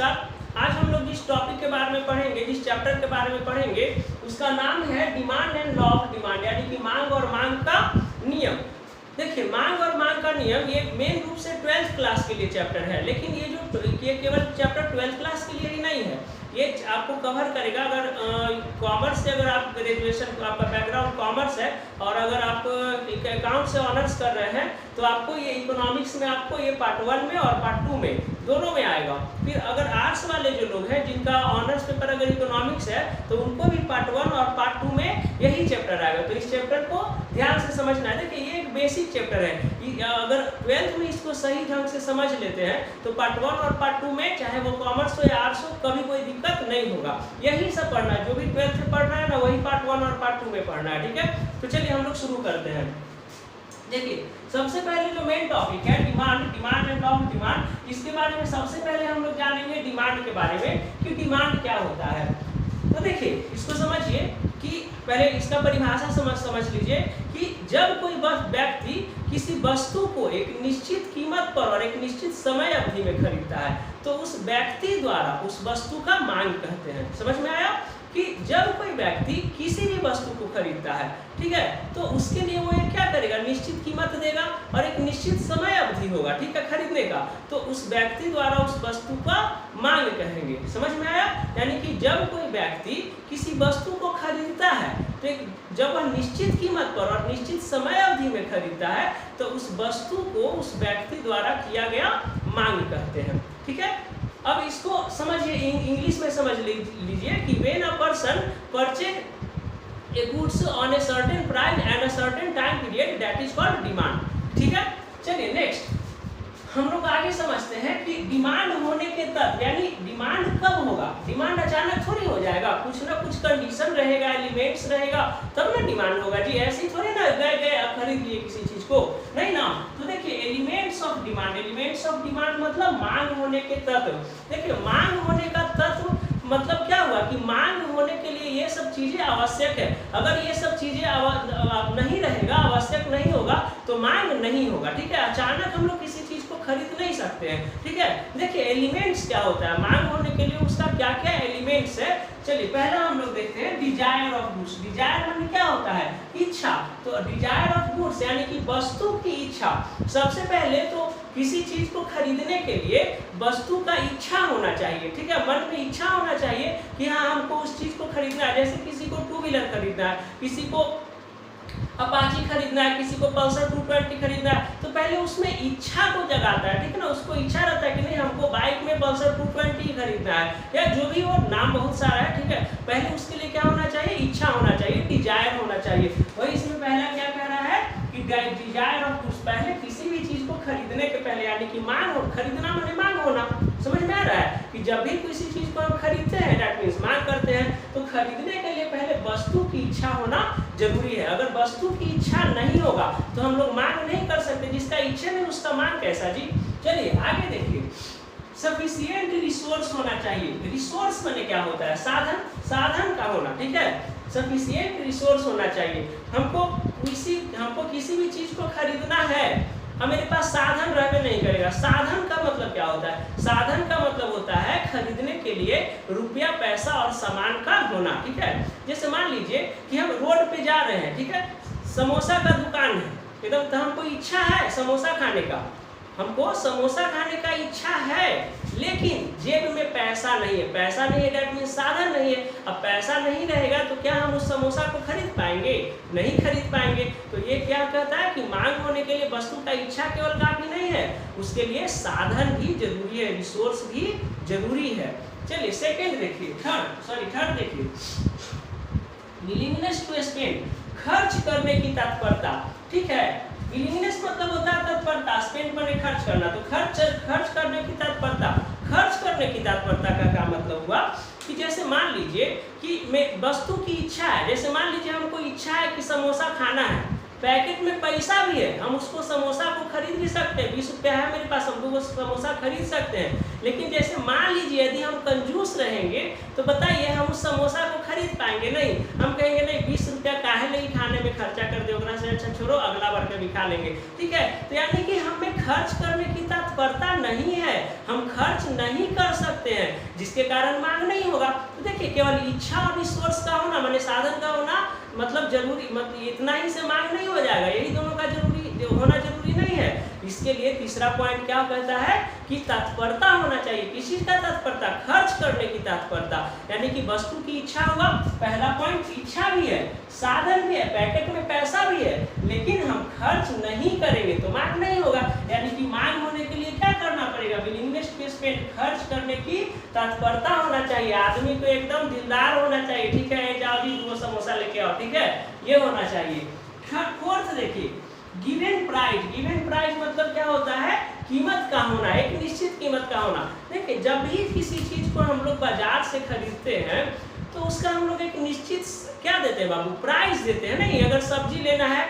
नमस्कार। आज हम लोग जिस टॉपिक के बारे में पढ़ेंगे, जिस चैप्टर के बारे में पढ़ेंगे, उसका नाम है demand and law of demand, यानी कि मांग और मांग का नियम। देखिए, मांग और मांग का नियम ये मेन रूप से 12th क्लास के लिए चैप्टर है, लेकिन ये केवल चैप्टर 12th क्लास के लिए ही नहीं है, ये आपको कवर करेगा। अगर कॉमर्स से अगर आप ग्रेजुएशन, आपका बैकग्राउंड कॉमर्स है और अगर आप अकाउंट से ऑनर्स कर रहे हैं तो आपको ये इकोनॉमिक्स में आपको ये पार्ट 1 में और पार्ट 2 में दोनों में आएगा। फिर अगर आर्ट्स वाले जो लोग हैं जिनका ऑनर्स पेपर अगर इकोनॉमिक्स है तो उनको भी पार्ट 1 और पार्ट 2 में यही चैप्टर आएगा। तो इस चैप्टर को ध्यान से समझना है। देखिए, ये एक बेसिक चैप्टर है, अगर 12th में इसको सही ढंग से समझ लेते हैं तो पार्ट 1 और पार्ट 2 में चाहे वो कॉमर्स हो या आर्ट्स हो कभी कोई दिक्कत नहीं होगा। यही सब पढ़ना है, जो भी 12th में पढ़ना है ना वही पार्ट 1 और पार्ट 2 में पढ़ना है। ठीक है, तो चलिए हम लोग शुरू करते हैं। देखिए, सबसे पहले जो मेन टॉपिक है demand and law of demand, इसके बारे में सबसे पहले हम लोग जानेंगे डिमांड के बारे में कि डिमांड क्या होता है। तो देखिए, इसको समझिए कि पहले इसका परिभाषा समझ लीजिए कि जब कोई व्यक्ति किसी वस्तु को एक निश्चित कीमत पर और एक निश्चित समय अवधि में खरीदता है तो उस व्यक्ति द्वारा उस वस्तु का मांग कहते हैं। समझ में आया कि जब कोई व्यक्ति किसी भी वस्तु को खरीदता है, ठीक है, तो उसके लिए वो क्या करेगा, निश्चित कीमत देगा और एक निश्चित समय अवधि होगा, ठीक है, खरीदने का, तो उस व्यक्ति द्वारा उस वस्तु का मांग कहेंगे। समझ में आया? यानी कि जब कोई व्यक्ति किसी वस्तु को खरीदता है तो जब वह निश्चित कीमत पर और निश्चित समय अवधि में खरीदता है तो उस वस्तु को उस व्यक्ति द्वारा किया गया मांग कहते हैं। ठीक है, अब इसको समझिए, इंग्लिश में समझ लीजिए कि when a person purchase a goods on a certain price and a certain time period, that is called demand. ठीक है, चलिए नेक्स्ट हम लोग आगे समझते हैं कि डिमांड होने के तत्व, यानी डिमांड कब होगा। डिमांड अचानक थोड़ी हो जाएगा, कुछ ना कुछ कंडीशन रहेगा, एलिमेंट्स रहेगा, तब ना डिमांड होगा जी। ऐसे थोड़ी ना गए खरीद लिए किसी चीज को, नहीं ना। तो देखिए, एलिमेंट्स ऑफ डिमांड मतलब मांग होने के तत्व। देखिए, मांग होने का तत्व मतलब क्या हुआ कि मांग होने के लिए ये सब चीजें आवश्यक है। अगर ये सब चीजें नहीं रहेगा, आवश्यक नहीं होगा तो मांग नहीं होगा। ठीक है, अचानक हम लोग किसी चीज को खरीद नहीं सकते हैं। ठीक है, देखिए एलिमेंट्स क्या होता है, मांग होने के लिए उसका क्या क्या एलिमेंट्स है। चलिए पहला हम लोग देखते हैं डिजायर ऑफ गुड्स। डिजायर माने क्या होता है, इच्छा। तो डिजायर ऑफ गुड्स यानी कि वस्तु की इच्छा। सबसे पहले तो किसी चीज को खरीदने के लिए वस्तु का इच्छा होना चाहिए। ठीक है, मन में इच्छा होना चाहिए कि हाँ हमको उस चीज को खरीदना है। जैसे किसी को 2 व्हीलर खरीदना है, किसी को अपाची खरीदना है, किसी को पल्सर 220 खरीदना है, तो पहले उसमें इच्छा को जगाता है। ठीक है ना, उसको इच्छा रहता है कि नहीं हमको बाइक में पल्सर 220 खरीदना है, या जो भी हो, नाम बहुत सारा है। ठीक है, पहले उसके लिए क्या होना चाहिए, इच्छा होना चाहिए, डिजायर होना चाहिए। वही इसमें पहला क्या कह रहा है कि डिजायर ऑफ गुड्स, पहले किसी भी चीज को खरीदने के पहले, यानी कि मांग हो, खरीदना माने मांग होना। समझ में आ रहा है कि जब भी किसी चीज को हम खरीदते हैं, दैट मींस मांग करते हैं, तो खरीदने के लिए पहले वस्तु की इच्छा होना जरूरी है। अगर वस्तु की इच्छा नहीं होगा तो हम लोग मांग नहीं कर सकते। जिसका इच्छा नहीं उसका मांग कैसा जी। चलिए आगे देखिए, सफिशिएंट रिसोर्स होना चाहिए। रिसोर्स माने क्या होता है, साधन का होना। ठीक है, सफिशिएंट रिसोर्स होना चाहिए। हमको किसी भी चीज को खरीदना है, अब मेरे पास साधन रहबे नहीं करेगा। साधन का मतलब क्या होता है, साधन का मतलब होता है खरीदने के लिए रुपया, पैसा और सामान का होना। ठीक है, जैसे मान लीजिए कि हम रोड पे जा रहे हैं, ठीक है, समोसा का दुकान है एकदम, तो हमको इच्छा है समोसा खाने का, हमको समोसा खाने का इच्छा है, लेकिन जेब में पैसा नहीं है। पैसा नहीं है दैट मींस साधन नहीं है। अब पैसा नहीं रहेगा तो क्या हम उस समोसा को खरीद पाएंगे, नहीं खरीद पाएंगे। तो ये क्या कहता है कि मांग होने के लिए वस्तु का इच्छा केवल काफी नहीं है, उसके लिए साधन भी जरूरी है, रिसोर्स भी जरूरी है। चलिए सेकेंड देखिए, थर्ड देखिए, विलिंगनेस टू स्पेंड, खर्च करने की तत्परता। ठीक है, विलिंगनेस मतलब होता है तत्परता, स्पेंड माने खर्च करना, तो खर्च करने की तत्परता। खर्च करने की तत्परता का क्या मतलब हुआ कि जैसे मान लीजिए कि मैं वस्तु की इच्छा है, जैसे मान लीजिए हमको इच्छा है कि समोसा खाना है, पैकेट में पैसा भी है, हम उसको समोसा को खरीद भी सकते हैं, 20 रुपया है मेरे पास, हम वो समोसा खरीद सकते हैं। लेकिन जैसे मान लीजिए यदि हम कंजूस रहेंगे तो बताइए हम उस समोसा को खरीद पाएंगे नहीं। हम कहेंगे नहीं 20 रुपया काहे नहीं खाने में खर्चा कर दे, ओकरा से अच्छा छोड़ो अगला बार कभी खा लेंगे। ठीक है, तो यानी कि हमें खर्च करने की तत्परता नहीं है, हम खर्च नहीं कर सकते सकते हैं, जिसके कारण मांग नहीं होगा। तो देखिए केवल इच्छा और रिसोर्स का होना माने साधन का होना मतलब जरूरी मतलब इतना ही से मांग नहीं हो जाएगा, यही दोनों का होना जरूरी नहीं है। इसके लिए तीसरा पॉइंट क्या कहता है कि तत्परता होना चाहिए। किसी का तत्परता, खर्च करने की तत्परता, यानी कि वस्तु की इच्छा हुआ, पहला पॉइंट इच्छा भी है, साधन भी है, पैकेट में पैसा भी है, लेकिन हम खर्च नहीं करेंगे तो मांग नहीं होगा। यानी कि मांग होने के लिए क्या करना पड़ेगा, विलिंगनेस टू स्पेंड, खर्च करने की तत्परता होना चाहिए। आदमी को एकदम दिलदार होना चाहिए, ठीक है, जाओ जी 2 समोसा लेके आओ, ठीक है, ये होना चाहिए। फोर्थ देखिए गिवन प्राइस। गिवन प्राइस मतलब क्या होता है, कीमत का होना, एक निश्चित कीमत का होना। देखिए जब भी किसी चीज को हम लोग बाजार से खरीदते हैं तो उसका हम लोग एक निश्चित क्या देते हैं बाबू, प्राइस देते हैं। नहीं, अगर सब्जी लेना है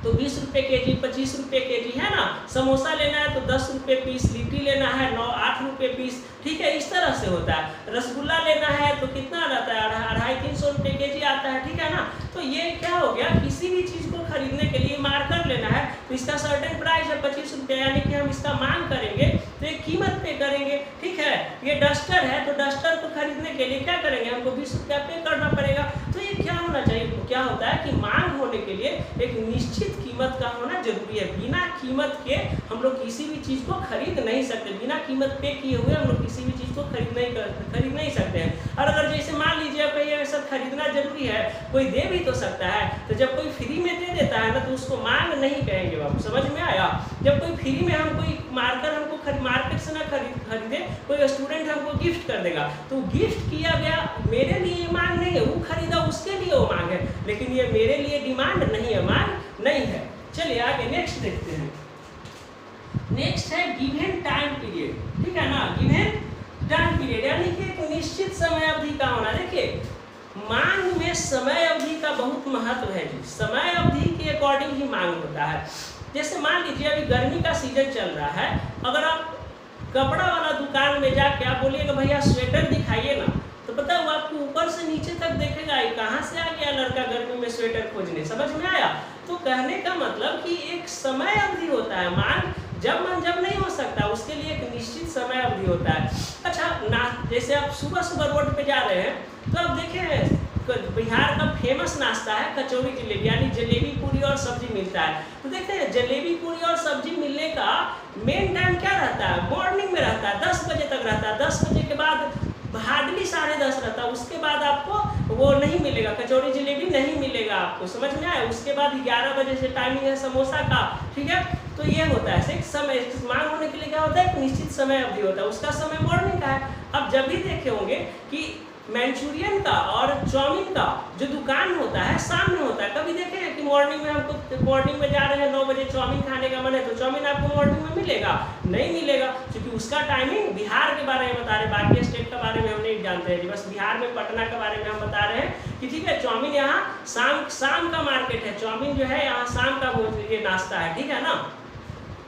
तो 20 रुपये केजी, 25 रुपये केजी, है ना। समोसा लेना है तो 10 रुपये पीस, लिट्टी लेना है 8 रुपये पीस, ठीक है, इस तरह से होता है। रसगुल्ला लेना है तो कितना रहता है, 250-300 रुपये केजी आता है, ठीक है ना। तो ये क्या हो गया, किसी भी चीज़ को खरीदने के लिए मार्कर लेना है तो इसका सर्टेन प्राइस है 25 रुपये, यानी कि हम इसका मांग करेंगे तो एक कीमत पे करेंगे, ठीक है। ये डस्टर है तो डस्टर को खरीदने के लिए क्या करेंगे, हमको 20 रुपया पे करना पड़ेगा। तो ये क्या होना चाहिए, क्या होता है कि मांग होने के लिए एक निश्चित कीमत का होना जरूरी है। बिना कीमत के हम लोग किसी भी चीज़ को खरीद नहीं सकते, बिना कीमत पे किए हुए हम लोग किसी भी चीज़ को खरीद नहीं सकते हैं। और अगर जैसे मान लीजिए आप ये सब खरीदना जरूरी है, कोई दे भी तो सकता है, तो जब कोई फ्री में दे देता है ना तो उसको मांग नहीं कहेंगे बाबू, समझ में आया। जब कोई फ्री में हम कोई मार्कर हमको मार्केट से ना खरीदे, कोई स्टूडेंट हमको गिफ्ट कर देगा तो गिफ्ट किया गया मेरे लिए मांग नहीं है, वो खरीदा उसके लिए वो मांग है, लेकिन ये मेरे लिए डिमांड नहीं है, मांग नहीं है। चलिए आगे नेक्स्ट देखते हैं। नेक्स्ट है गिवन टाइम पीरियड, ठीक है ना। गिवन टाइम पीरियड यानी कि एक निश्चित समय अवधि का होना। देखिए मांग में समय अवधि का बहुत महत्व है जी, समय अवधि के अकॉर्डिंग ही मांग होता है। जैसे मान लीजिए अभी गर्मी का सीजन चल रहा है, अगर आप कपड़ा वाला दुकान में जाके आप बोलिएगा भैया स्वेटर दिखाइए ना, तो पता है वो आपको ऊपर से नीचे तक देखेगा, कहाँ से आ गया लड़का गर्मी में स्वेटर खोजने, समझ में आया। तो कहने का मतलब कि एक समय अवधि होता है, मांग जब नहीं हो सकता, उसके लिए एक निश्चित समय अवधि होता है। अच्छा ना, जैसे आप सुबह सुबह रोड पे जा रहे हैं तो आप देखें बिहार का फेमस नाश्ता है कचौड़ी जलेबी, यानी जलेबी पूरी और सब्जी मिलता है। तो देखते हैं जलेबी पूरी और सब्जी मिलने का मेन टाइम क्या रहता है, मॉर्निंग में रहता है, 10 बजे तक रहता है। 10 बजे के बाद हार्डली 10:30 रहता है, उसके बाद आपको वो नहीं मिलेगा, कचौड़ी जलेबी नहीं मिलेगा आपको, समझ में आया। उसके बाद 11 बजे से टाइमिंग है समोसा का, ठीक है। तो ये होता है एक समय, मांग होने के लिए क्या होता है, एक निश्चित समय अवधि होता है, उसका समय मॉर्निंग का है। अब जब भी देखे होंगे कि मैंचूरियन का और चाउमीन का जो दुकान होता है सामने होता है, कभी देखे हैं कि मॉर्निंग में हमको मॉर्निंग में जा रहे हैं 9 बजे चाउमीन खाने का मन है तो चाउमीन आपको मॉर्निंग में मिलेगा, नहीं मिलेगा, क्योंकि उसका टाइमिंग बिहार के बारे में बता रहे हैं, बाकी स्टेट के बारे में हम नहीं जानते हैं, बस बिहार में पटना के बारे में हम बता रहे हैं कि ठीक है चाउमीन यहाँ शाम का मार्केट है, चाउमीन जो है यहाँ शाम का ये नाश्ता है, ठीक है ना।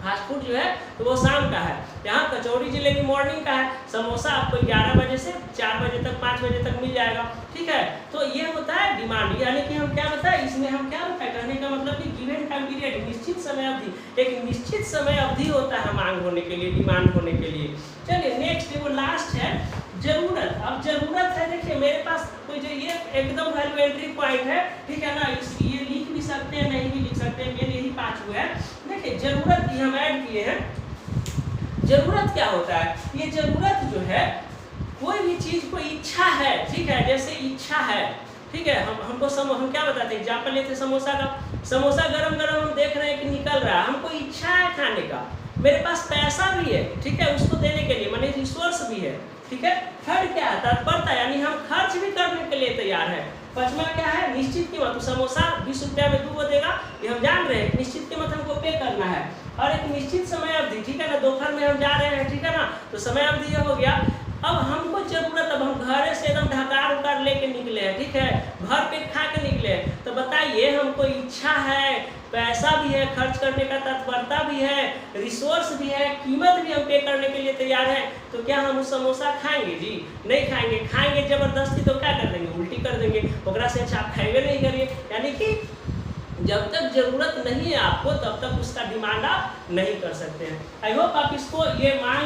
फास्ट फूड जो है तो वो शाम का है, यहाँ कचौड़ी जलेबी मॉर्निंग का है, समोसा आपको 11 बजे से 4 बजे तक 5 बजे तक मिल जाएगा, ठीक है। तो ये होता है डिमांड, यानी कि हम क्या बताएं इसमें, हम क्या बताएं, कहने का मतलब कि गिवन टाइम पीरियड, निश्चित समय अवधि, एक निश्चित समय अवधि होता है मांग होने के लिए, डिमांड होने के लिए। चलिए नेक्स्ट वो लास्ट है जरूरत। अब जरूरत है, देखिए मेरे पास कोई जो ये एकदम वैल्यू एंट्री पॉइंट है, ठीक है ना, ये लिख भी सकते हैं नहीं भी लिख सकते हैं, मेरे यही 5 हुए हैं। देखिए जरूरत की हम ऐड किए हैं। जरूरत क्या होता है, ये जरूरत जो है कोई भी चीज को इच्छा है, ठीक है, जैसे इच्छा है, ठीक है, हम क्या बताते हैं, एग्जाम्पल लेते समोसा का, समोसा गरम गरम हम देख रहे हैं कि निकल रहा है, हमको इच्छा है खाने का, मेरे पास पैसा भी है, ठीक है, उसको देने के लिए माने रिसोर्स भी है, ठीक है। थर्ड क्या है, तत्परता, यानी हम खर्च भी करने के लिए तैयार है। पांचवा क्या है, निश्चित कीमत, समोसा 20 रुपया में 2 देगा, ये हम जान रहे हैं, निश्चित कीमत हमको पे करना है। और एक निश्चित समय अवधि, ठीक है ना, दोपहर में हम जा रहे हैं, ठीक है ना, तो समय अवधि ये हो गया। अब हमको जरूरत, अब हम घर से एकदम ढकार उकार लेके निकले हैं, ठीक है, भर पेट खा के निकले हैं, तो बताइए हमको इच्छा है, पैसा भी है, खर्च करने का तत्परता भी है, रिसोर्स भी है, कीमत भी हम पे करने के लिए तैयार है, तो क्या हम समोसा खाएंगे जी, नहीं खाएंगे, खाएंगे जबरदस्ती तो क्या कर देंगे, उल्टी कर देंगे, ओकरा से अच्छा आप खाएंगे नहीं करिए। यानी कि जब तक जरूरत नहीं है आपको तब तक उसका डिमांड आप नहीं कर सकते हैं। आई होप आप इसको ये मांग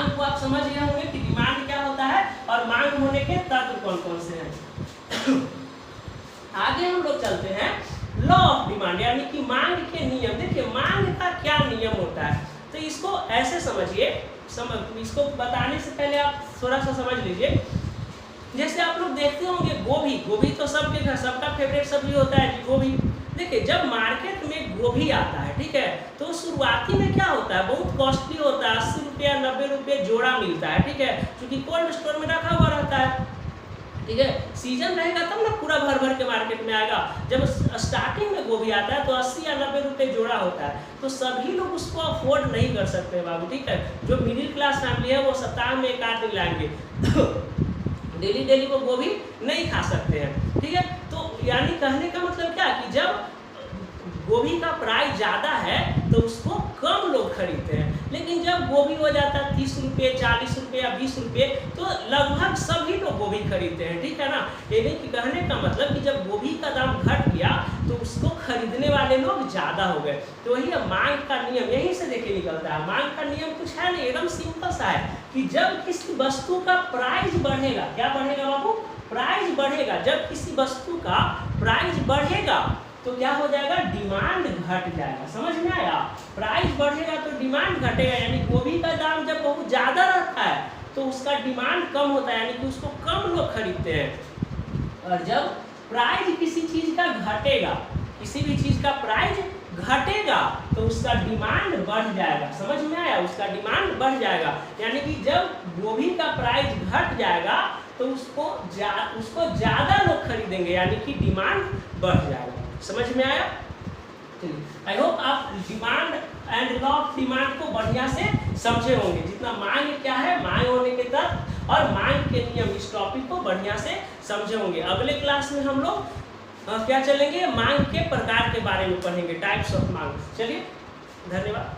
मांग को आप समझ गए होंगे कि डिमांड क्या होता है और मांग होने के तत्व कौन कौन से हैं। आगे हम लोग चलते हैं लॉ ऑफ डिमांड यानी कि मांग के नियम। देखिए मांग का क्या नियम होता है, तो इसको ऐसे समझिए, इसको बताने से पहले आप थोड़ा सा समझ लीजिए। जैसे आप लोग देखते होंगे गोभी, गोभी तो सबके घर सबका फेवरेट सब्जी होता है गोभी। देखिए जब मार्केट में गोभी आता है, ठीक है, तो शुरुआती में क्या होता है, बहुत कॉस्टली होता है, 80 रुपया 90 रुपये जोड़ा मिलता है, ठीक है, क्योंकि कोल्ड स्टोर में रखा हुआ रहता है, ठीक है। सीजन रहेगा तब ना पूरा भर भर के मार्केट में आएगा। जब स्टार्टिंग में गोभी आता है तो 80 या 90 रुपये जोड़ा होता है, तो सभी लोग उसको अफोर्ड नहीं कर सकते बाबू, ठीक है। जो मिडिल क्लास फैमिली है वो सप्ताह में एक आध दिन लाएंगे डेली डेली वो गोभी नहीं खा सकते हैं, ठीक है। तो यानी कहने का मतलब क्या कि जब गोभी का प्राइस ज़्यादा है तो उसको कम लोग खरीदते हैं, लेकिन जब गोभी हो जाता है 30 रुपये 40 रुपये या 20 रुपये तो लगभग सभी लोग गोभी खरीदते हैं, ठीक है ना। यानी कि कहने का मतलब कि जब गोभी का दाम घट गया तो उसको खरीदने वाले लोग ज़्यादा हो गए। तो वही है मांग का नियम, यहीं से देखिए निकलता है। मांग का नियम कुछ है नहीं, एकदम सिंपल सा है कि जब किसी वस्तु का प्राइस बढ़ेगा, क्या बढ़ेगा बाबू, प्राइस बढ़ेगा। जब किसी वस्तु का प्राइस बढ़ेगा तो क्या हो जाएगा, डिमांड घट जाएगा। समझ में आया, प्राइस बढ़ेगा तो डिमांड घटेगा, यानी गोभी का दाम जब बहुत ज़्यादा रहता है तो उसका डिमांड कम होता है, यानी कि उसको कम लोग खरीदते हैं। और जब प्राइस किसी चीज़ का घटेगा, किसी भी चीज़ का प्राइस घटेगा तो उसका डिमांड बढ़ जाएगा। समझ में आया, उसका डिमांड बढ़ जाएगा, यानी कि जब गोभी का प्राइस घट जाएगा तो उसको ज़्यादा लोग खरीदेंगे, यानी कि डिमांड बढ़ जाएगा। समझ में आया, चलिए आई होप आप demand and law of demand को बढ़िया से समझे होंगे। जितना मांग क्या है, मांग होने के तत्व और मांग के नियम, इस टॉपिक को बढ़िया से समझे होंगे। अगले क्लास में हम लोग क्या चलेंगे, मांग के प्रकार के बारे में पढ़ेंगे, टाइप्स ऑफ मांग। चलिए धन्यवाद।